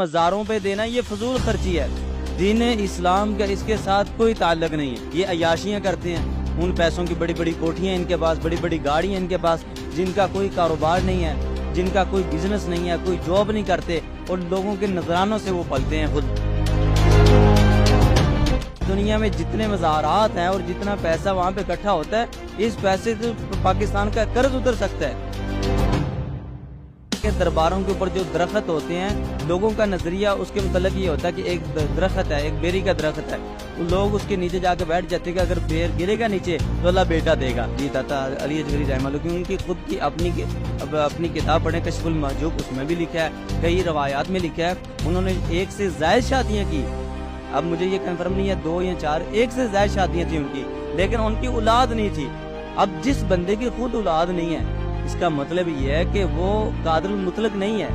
مزاروں پہ دینا یہ فضول خرچی ہے. دین اسلام کا اس کے ساتھ کوئی تعلق نہیں ہے. یہ عیاشیاں کرتے ہیں, ان پیسوں کی بڑی بڑی کوٹھیاں ان کے پاس, بڑی بڑی گاڑیاں ان کے پاس, جن کا کوئی کاروبار نہیں ہے, جن کا کوئی بزنس نہیں ہے, کوئی جاب نہیں کرتے, اور لوگوں کے نذرانوں سے وہ پلتے ہیں خود. دنیا میں جتنے مزارات ہیں اور جتنا پیسہ وہاں پہ اکٹھا ہوتا ہے, اس پیسے سے پاکستان کا قرض اتر سکتا ہے. درباروں کے اوپر جو درخت ہوتے ہیں, لوگوں کا نظریہ اس کے متعلق یہ ہوتا ہے کہ ایک درخت ہے, ایک بیری کا درخت ہے, لوگ اس کے نیچے جا کے بیٹھ جاتے ہیں کہ اگر بیر گرے گا نیچے تو اللہ بیٹا دے گا. جی داتا علی اجگری رحمہ اللہ کی ان کی خود کی اپنی کتاب پڑھیں کشف المحجوب, اس میں بھی لکھا ہے, کئی روایات میں لکھا ہے, انہوں نے 1 سے زائد شادیاں کی. اب مجھے یہ کنفرم نہیں ہے 2 یا 4, 1 سے زائد شادیاں تھیں ان کی, لیکن ان کی اولاد نہیں تھی. اب جس بندے کی خود اولاد نہیں ہے, اس کا مطلب یہ ہے کہ وہ قادر المطلق نہیں ہے.